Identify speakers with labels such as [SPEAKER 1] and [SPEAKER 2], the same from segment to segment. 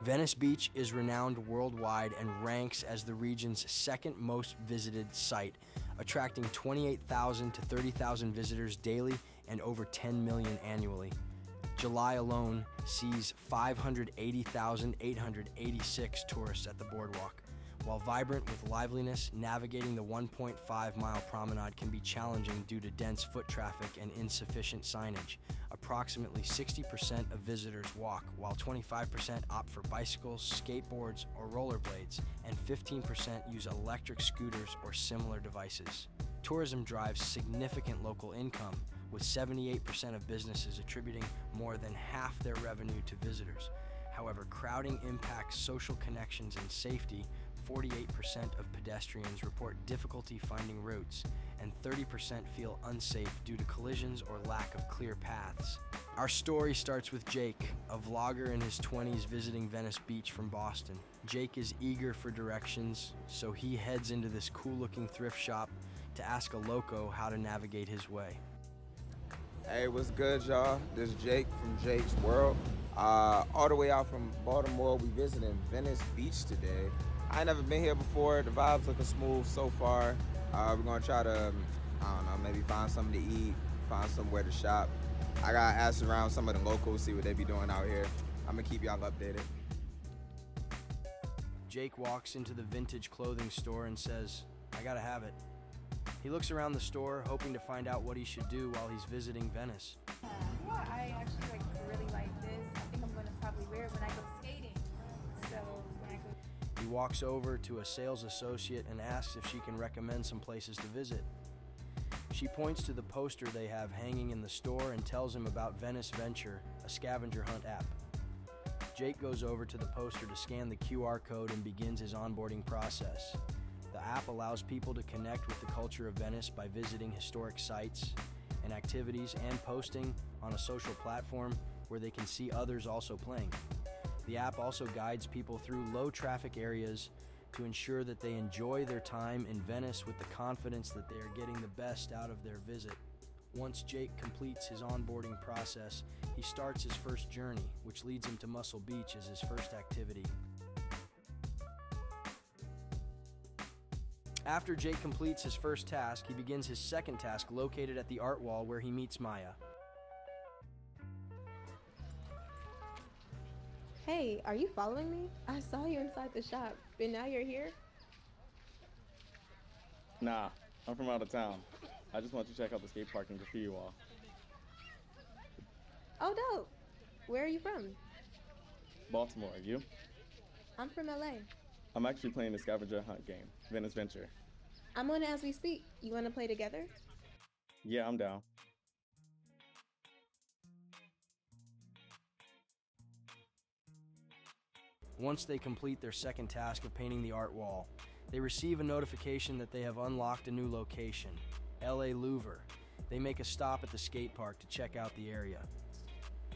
[SPEAKER 1] Venice Beach is renowned worldwide and ranks as the region's second most visited site, attracting 28,000 to 30,000 visitors daily and over 10 million annually. July alone sees 580,886 tourists at the boardwalk. While vibrant with liveliness, navigating the 1.5-mile promenade can be challenging due to dense foot traffic and insufficient signage. Approximately 60% of visitors walk, while 25% opt for bicycles, skateboards, or rollerblades, and 15% use electric scooters or similar devices. Tourism drives significant local income, with 78% of businesses attributing more than half their revenue to visitors. However, crowding impacts social connections and safety. 48% of pedestrians report difficulty finding routes, and 30% feel unsafe due to collisions or lack of clear paths. Our story starts with Jake, a vlogger in his 20s visiting Venice Beach from Boston. Jake is eager for directions, so he heads into this cool-looking thrift shop to ask a loco how to navigate his way.
[SPEAKER 2] Hey, what's good, y'all? This is Jake from Jake's World. All the way out from Baltimore, we visiting Venice Beach today. I ain't never been here before. The vibes looking smooth so far. We're gonna try to, maybe find something to eat, find somewhere to shop. I gotta ask around some of the locals, see what they be doing out here. I'm gonna keep y'all updated.
[SPEAKER 1] Jake walks into the vintage clothing store and says, "I gotta have it." He looks around the store, hoping to find out what he should do while he's visiting Venice.
[SPEAKER 3] I actually really like this. I think I'm gonna probably wear it when I go skating. So when I go.
[SPEAKER 1] He walks over to a sales associate and asks if she can recommend some places to visit. She points to the poster they have hanging in the store and tells him about Venice Venture, a scavenger hunt app. Jake goes over to the poster to scan the QR code and begins his onboarding process. The app allows people to connect with the culture of Venice by visiting historic sites and activities and posting on a social platform where they can see others also playing. The app also guides people through low traffic areas to ensure that they enjoy their time in Venice with the confidence that they are getting the best out of their visit. Once Jake completes his onboarding process, he starts his first journey, which leads him to Muscle Beach as his first activity. After Jake completes his first task, he begins his second task located at the art wall where he meets Maya.
[SPEAKER 4] Hey, are you following me? I saw you inside the shop, but now you're here?
[SPEAKER 5] Nah, I'm from out of town. I just want to check out the skate park and graffiti wall.
[SPEAKER 4] Oh, dope. Where are you from?
[SPEAKER 5] Baltimore, you?
[SPEAKER 4] I'm from LA.
[SPEAKER 5] I'm actually playing the scavenger hunt game, Venice Venture.
[SPEAKER 4] I'm on as we speak. You want to play together?
[SPEAKER 5] Yeah, I'm down.
[SPEAKER 1] Once they complete their second task of painting the art wall, they receive a notification that they have unlocked a new location, LA Louvre. They make a stop at the skate park to check out the area.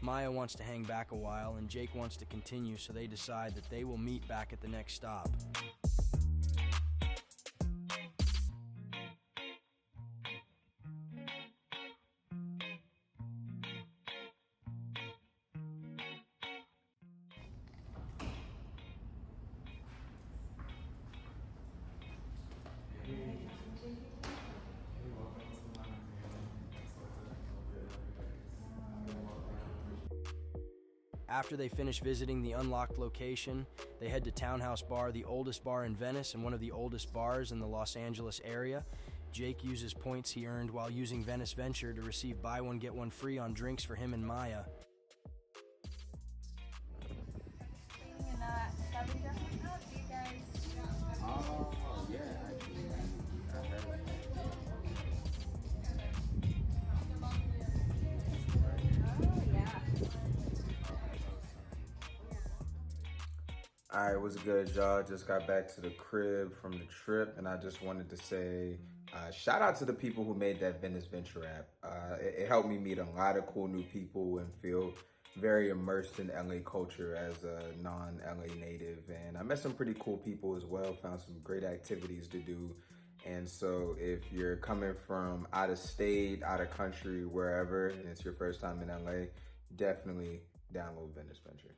[SPEAKER 1] Maya wants to hang back a while and Jake wants to continue, so they decide that they will meet back at the next stop. After they finish visiting the unlocked location, they head to Townhouse Bar, the oldest bar in Venice and one of the oldest bars in the Los Angeles area. Jake uses points he earned while using Venice Venture to receive buy one get one free on drinks for him and Maya.
[SPEAKER 2] Alright, what's good, y'all? Just got back to the crib from the trip, and I just wanted to say shout out to the people who made that Venice Venture app. It helped me meet a lot of cool new people and feel very immersed in LA culture as a non-LA native. And I met some pretty cool people as well, found some great activities to do. And so if you're coming from out of state, out of country, wherever, and it's your first time in LA, definitely download Venice Venture.